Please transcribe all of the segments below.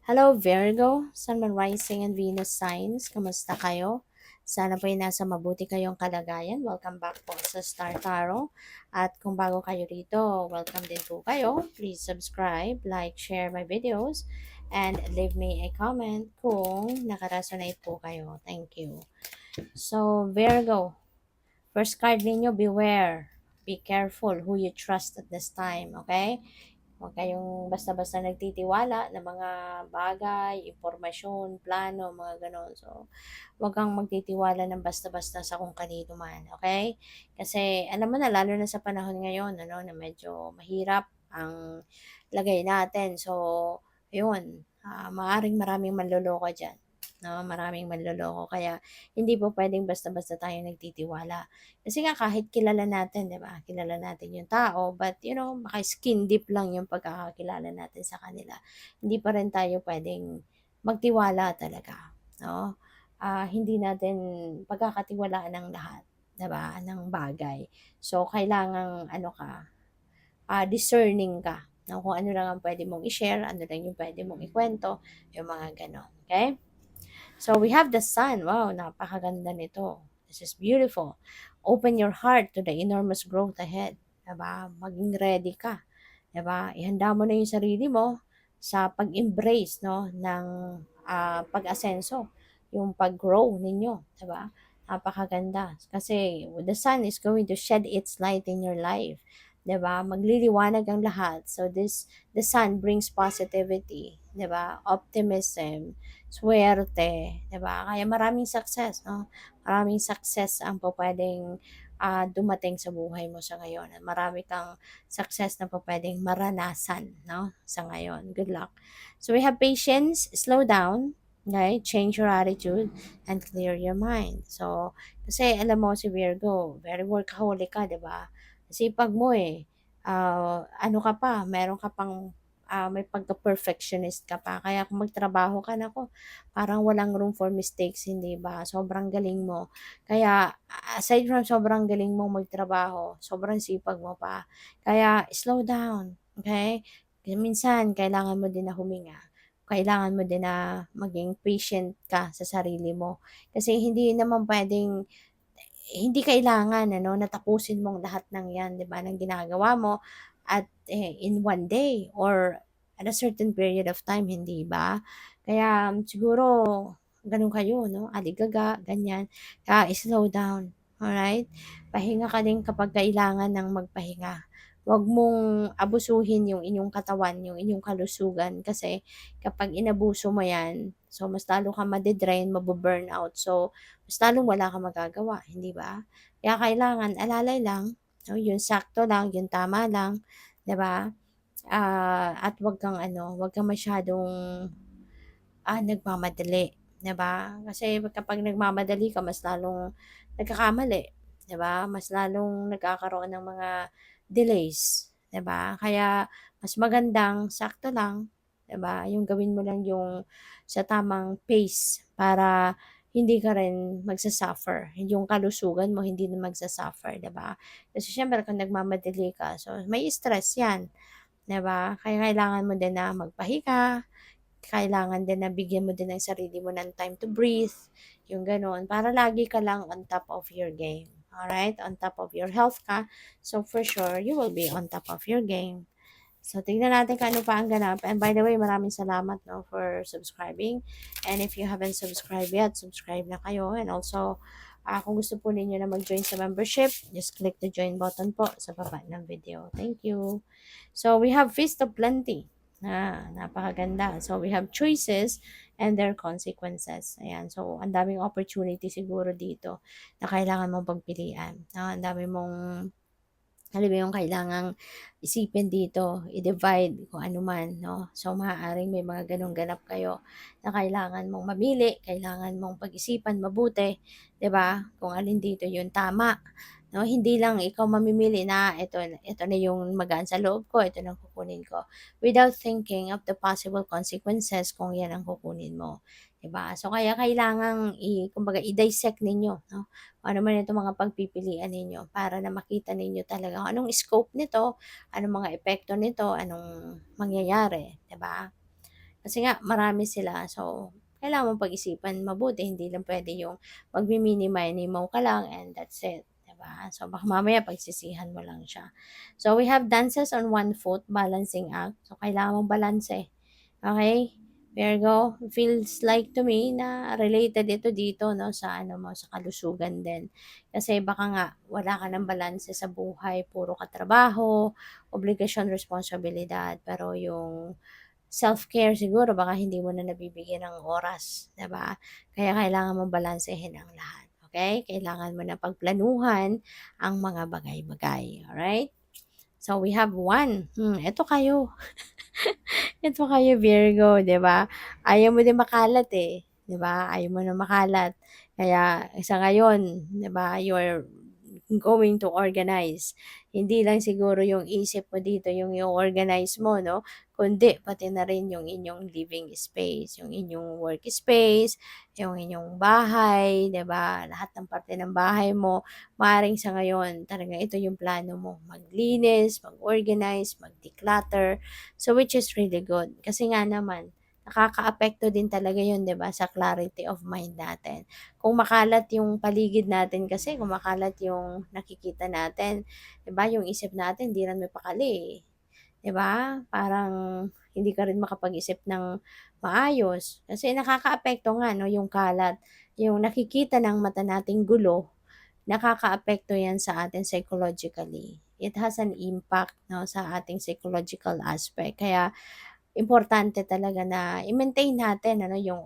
Hello Virgo, Sun, Moon, Rising, and Venus signs. Kamusta kayo? Sana po ay nasa mabuti kayong kalagayan. Welcome back po sa Star Tarot. At kung bago kayo rito, welcome din po kayo. Please subscribe, like, share my videos, and leave me a comment kung nakaresonate po kayo. Thank you. So, Virgo, first card ninyo, beware. Be careful who you trust at this time, okay? Huwag kayong basta-basta nagtitiwala ng mga bagay, impormasyon, plano, mga ganon. So, huwag kang magtitiwala ng basta-basta sa kung kanino man, okay? Kasi, alam mo na, lalo na sa panahon ngayon, ano, na medyo mahirap ang lagay natin. So, yun, maaring maraming manloloko dyan. No, maraming manloloko. Kaya, hindi po pwedeng basta-basta tayo nagtitiwala. Kasi nga kahit kilala natin, 'di ba? Kilala natin yung tao, but baka skin deep lang yung pagkakakilala natin sa kanila. Hindi pa rin tayo pwedeng magtiwala talaga, no? Hindi natin pagkakatiwalaan ng lahat, 'di ba? Ng bagay. So kailangang discerning ka. No? Kung ano lang ang pwede mong i-share, ano lang yung pwede mong ikwento, yung mga ganon. Okay? So we have the sun. Wow, napakaganda nito. This is beautiful. Open your heart to the enormous growth ahead. Diba? Maging ready ka. Diba? Ihanda mo na yung sarili mo sa pag-embrace no, ng pag-asenso. Yung pag-grow ninyo. Diba? Napakaganda. Kasi the sun is going to shed its light in your life. 'Di ba? Magliliwanag ang lahat. So the sun brings positivity, 'di ba? Optimism, swerte, 'di ba? Kaya maraming success, no? Maraming success ang pupwedeng dumating sa buhay mo sa ngayon. At marami kang success na pupwedeng maranasan, no? Sa ngayon. Good luck. So we have patience, slow down, okay? Change your attitude and clear your mind. So, kasi alam mo si Virgo, very workaholic ka, 'di ba? Sipag mo eh. Ano ka pa, meron ka pang may pagka-perfectionist ka pa. Kaya kung magtrabaho ka, nako, parang walang room for mistakes, hindi ba? Sobrang galing mo. Kaya, aside from sobrang galing mo magtrabaho, sobrang sipag mo pa. Kaya, slow down, okay? Kasi minsan, kailangan mo din na huminga. Kailangan mo din na maging patient ka sa sarili mo. Kasi hindi naman pwedeng hindi kailangan na tapusin mong lahat ng 'yan, 'di ba, ng ginagawa mo at, in one day or at a certain period of time, hindi ba? Kaya siguro gano'n kayo 'no, aligaga, ganyan. Kaya slow down, alright? Pahinga ka din kapag kailangan ng magpahinga. Huwag mong abusuhin yung inyong katawan, yung inyong kalusugan kasi kapag inabuso mo 'yan, so mas lalo kang made-drain, mabu-burnout. So, mas lalong wala kang magagawa, hindi ba? Kaya kailangan alalay lang, no, yung sakto lang, yung tama lang, 'di ba? At 'wag kang masyadong nagmamadali, 'di ba? Kasi kapag nagmamadali ka mas lalong nagkakamali, 'di ba? Mas lalong nagkakaroon ng mga delays, 'di ba? Kaya mas magandang sakto lang, 'di ba? Yung gawin mo lang yung sa tamang pace para hindi ka rin magsa-suffer. Yung kalusugan mo hindi na magsa-suffer, 'di ba? Kasi siyempre kung nagmamadali ka, so may stress 'yan, 'di ba? Kaya kailangan mo din na magpahinga, kailangan din na bigyan mo din ng sarili mo ng time to breathe, yung gano'n, para lagi ka lang on top of your game. Alright? On top of your health ka. So, for sure, you will be on top of your game. So, tingnan natin kung ano pa ang ganap. And by the way, maraming salamat no, for subscribing. And if you haven't subscribed yet, subscribe na kayo. And also, kung gusto po ninyo na mag-join sa membership, just click the join button po sa baba ng video. Thank you. So, we have Feast of Plenty. Napakaganda. So, we have choices and their consequences. Ayan. So, ang daming opportunity siguro dito na kailangan mong pagpilian. Ang dami mong alam mo yung kailangang isipin dito, i-divide kung ano man, no? So, maaaring may mga ganong ganap kayo na kailangan mong mamili, kailangan mong pag-isipan mabuti, 'di ba? Kung alin dito yung tama, no? Hindi lang ikaw mamimili na ito na yung magaan sa loob ko, ito lang kukunin ko. Without thinking of the possible consequences kung yan ang kukunin mo, 'di ba? So, kaya kailangang kumbaga i-dissect ninyo, no? Ano man itong mga pagpipilian ninyo para na makita ninyo talaga kung anong scope nito, anong mga epekto nito, anong mangyayari, 'di ba? Kasi nga marami sila. So, kailangan mong pag-isipan mabuti. Hindi lang pwede yung magmi-mini-mini-mo ka lang and that's it. Diba? So, baka mamaya pagsisihan mo lang siya. So, we have dances on one foot, balancing act. So, kailangan mong balance eh. Okay? Virgo, feels like to me na related ito dito, no, sa ano mo, sa kalusugan din. Kasi baka nga wala ka ng balanse sa buhay, puro ka trabaho, obligasyon, responsibilidad, pero yung self-care siguro baka hindi mo na nabibigyan ng oras, 'di ba? Kaya kailangan mong balansehin ang lahat, okay? Kailangan mo na pagplanuhan ang mga bagay-bagay, alright? So we have one. Ito kayo. Ito kayo Virgo, 'di ba? Ayaw mo din makalat eh, 'di ba? Ayaw mo na makalat. Kaya sa ngayon, 'di ba, you're going to organize. Hindi lang siguro yung isip mo dito yung i-organize mo, no? Kundi pati na rin yung inyong living space, yung inyong workspace, yung inyong bahay, 'di ba? Lahat ng parte ng bahay mo, maaaring sa ngayon, talaga ito yung plano mo, maglinis, mag-organize, mag-declutter, so which is really good. Kasi nga naman, nakakaapekto din talaga yun, 'di ba, sa clarity of mind natin. Kung makalat yung paligid natin kasi, kung makalat yung nakikita natin, 'di ba, yung isip natin hindi rin may pakali, eh. 'Di ba? Parang hindi ka rin makapag-isip ng maayos. Kasi nakakaapekto nga 'no, yung kalat, yung nakikita ng mata nating gulo, nakakaapekto 'yan sa atin psychologically. It has an impact 'no, sa ating psychological aspect. Kaya importante talaga na i-maintain natin ano, yung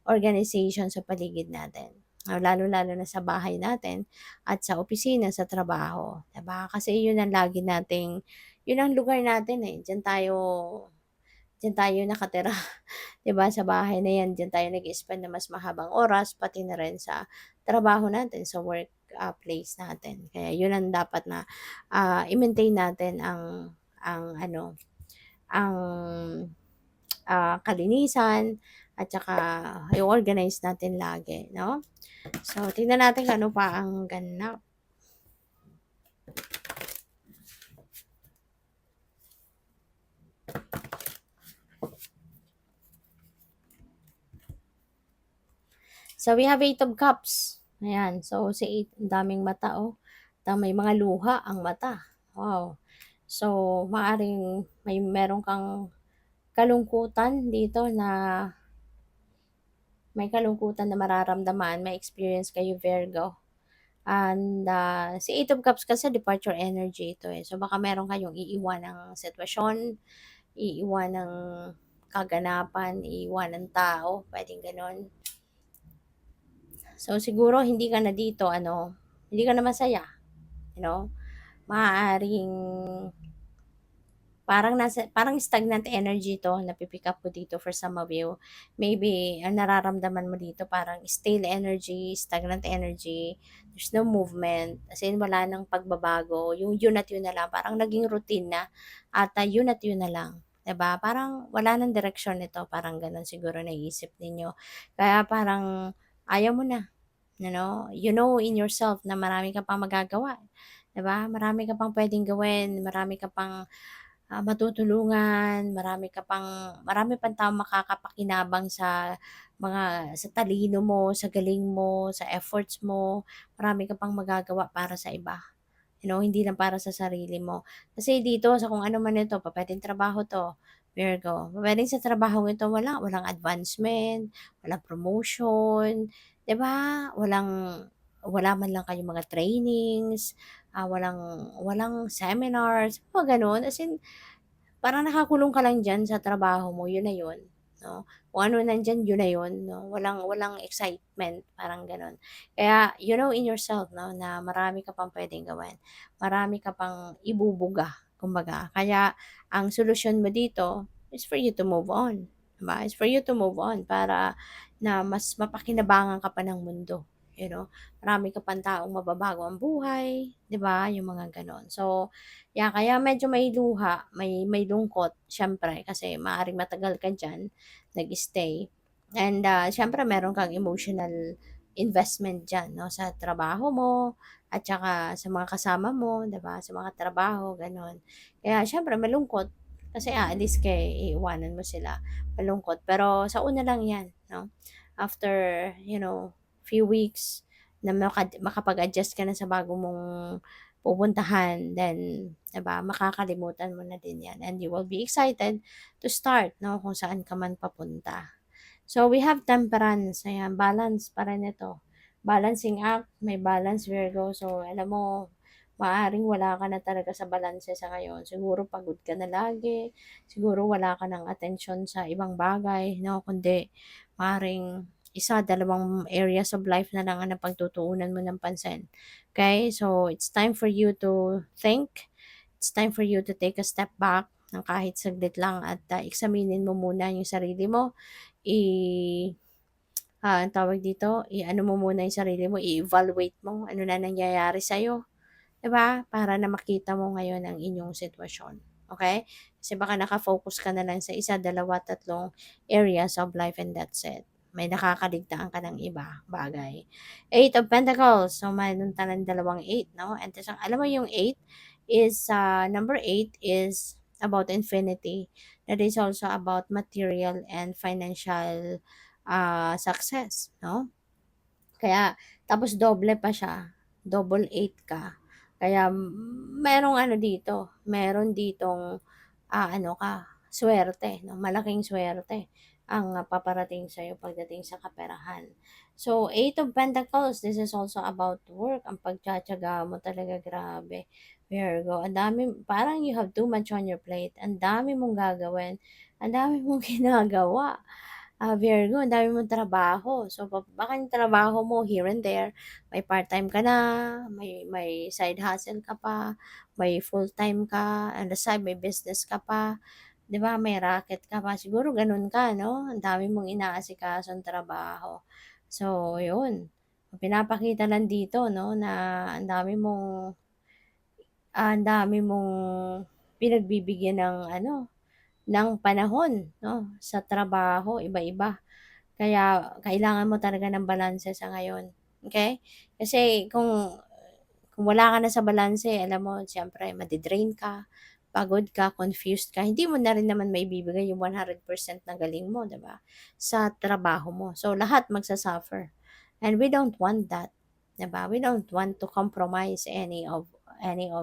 organization sa paligid natin. Lalo-lalo na sa bahay natin at sa opisina, sa trabaho, 'di ba? Kasi yun ang lagi nating yun ang lugar natin, eh, diyan tayo nakatira, 'di ba, sa bahay na 'yan, diyan tayo nag-i-spend ng mas mahabang oras, pati na rin sa trabaho natin, sa work, place natin. Kaya yun ang dapat na, i-maintain natin ang ano, ang kalinisan at saka i-organize natin lagi, 'no? So, tingnan natin kung ano pa ang ganap. So, we have 8 of Cups. Ayan. So, si 8, ang daming mata, oh. May mga luha ang mata. Wow. So, maaring meron kang kalungkutan dito na may kalungkutan na mararamdaman, may experience kayo Virgo. And si 8 of Cups kasi departure energy ito eh. So baka meron kayong iiwan ng sitwasyon, iiwan ng kaganapan, iiwan ng tao, pwedeng ganon. So siguro hindi ka na dito, ano, hindi ka na masaya, you know, maaaring parang stagnant energy 'to, napi-pick up ko dito for some of you. Maybe ang nararamdaman mo dito parang stale energy, stagnant energy, there's no movement, as in wala ng pagbabago, yung yun at yun na lang, parang naging routine na at yun at yun na lang, 'di ba? Parang wala ng direksyon nito, parang gano'n siguro naiisip ninyo. Kaya parang ayaw mo na, you know in yourself na marami ka pang magagawa, 'di ba? Marami ka pang puwedeng gawin, marami ka pang matutulungan, marami pang taong makakapakinabang sa talino mo, sa galing mo, sa efforts mo. Marami ka pang magagawa para sa iba, hindi lang para sa sarili mo. Kasi dito sa kung ano man ito, pupuwedeng trabaho 'to, Virgo, pupuwedeng sa trabahong ito walang advancement, walang promotion, 'di ba? Wala man lang kayong mga trainings, walang walang seminars, mga gano'n. As in parang nakakulong ka lang diyan sa trabaho mo, yun na yun, 'no? Kung ano nandiyan, yun na yun, 'no? Walang walang excitement, parang gano'n. Kaya you know in yourself, 'no, na marami ka pang puwedeng gawin. Marami ka pang ibubuga, kumbaga. Kaya ang solusyon mo dito is for you to move on, 'di ba? Is for you to move on para na mas mapakinabangan ka pa ng mundo, you know? Marami ka pang taong mababago ang buhay, 'di ba? Yung mga gano'n. So, kaya medyo may luha, may lungkot siyempre kasi maaaring matagal ka diyan nag-stay and, siyempre meron kang emotional investment diyan 'no, sa trabaho mo at saka sa mga kasama mo, 'di ba, sa mga trabaho gano'n. Kaya siyempre malungkot, Kasi aalis ka iiwanan mo sila, malungkot. Pero sa una lang 'yan, 'no? After, few weeks na makapag-adjust ka na sa bago mong pupuntahan, then 'di ba, makakalimutan mo na din 'yan and you will be excited to start, 'no, kung saan ka man papunta. So, we have temperance, ayan, balance pa rin ito. Balancing act, may balance, Virgo. So, alam mo, maaring wala ka na talaga sa balanse sa ngayon. Siguro pagod ka na lagi, siguro wala ka ng attention sa ibang bagay, no? Kundi, maaring isa, dalawang areas of life na lang ang napagtutuunan mo ng pansin. Okay? So, it's time for you to think. It's time for you to take a step back ng kahit saglit lang at examinin mo muna yung sarili mo i ang tawag dito, i-ano mo muna yung sarili mo, i-evaluate mo ano na nangyayari sa'yo, 'di ba? Para na makita mo ngayon ang inyong sitwasyon, okay? Kasi baka naka-focus ka na lang sa isa, dalawa, tatlong areas of life and that's it. May nakakaligtaan ka ng iba bagay. Eight of Pentacles, so mayroon tayong dalawang eight, no? And tas alam mo yung eight is, number eight is about infinity. That is also about material and financial success, no? Kaya, tapos doble pa siya, double eight ka. Kaya, merong ano dito, meron ditong, ano ka, swerte, no? Malaking swerte ang paparating sa'yo pagdating sa kaperahan. So, Eight of Pentacles, this is also about work. Ang pagtsatsaga mo talaga, grabe. Virgo, ang dami, parang you have too much on your plate. Ang dami mong gagawin. Ang dami mong ginagawa. Virgo, ang dami mong trabaho. So, baka yung trabaho mo here and there, may part-time ka na, may side hustle ka pa, may full-time ka, on the side may business ka pa, 'di ba, may racket ka pa. Siguro gano'n ka, 'no? Ang dami mong inaasikasong trabaho. So, 'yun. Pinapakita lang dito, 'no, na ang dami mong pinagbibigyan ng ano, ng panahon, 'no, sa trabaho, iba-iba. Kaya kailangan mo talaga ng balanse sa ngayon, okay? Kasi kung wala ka na sa balanse, alam mo siyempre made-drain ka, pagod ka, confused ka, hindi mo na rin naman maibibigay yung 100% ng galing mo, 'di ba, sa trabaho mo. So, lahat magsa-suffer and we don't want that, 'di ba? We don't want to compromise any of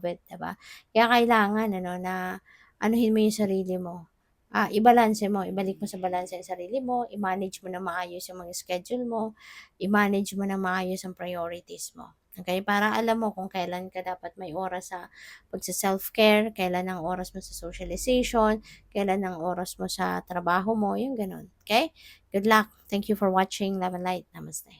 it, 'di ba? Kaya kailangan ano na anuhin mo yung sarili mo. Ibalanse mo, ibalik mo sa balanse ang sarili mo, i-manage mo ng maayos yung mga schedule mo, i-manage mo ng maayos ang priorities mo. Okay? Para alam mo kung kailan ka dapat may oras sa pagsa-self-care, kailan ang oras mo sa socialization, kailan ang oras mo sa trabaho mo, yung ganun. Okay? Good luck. Thank you for watching. Love and light. Namaste.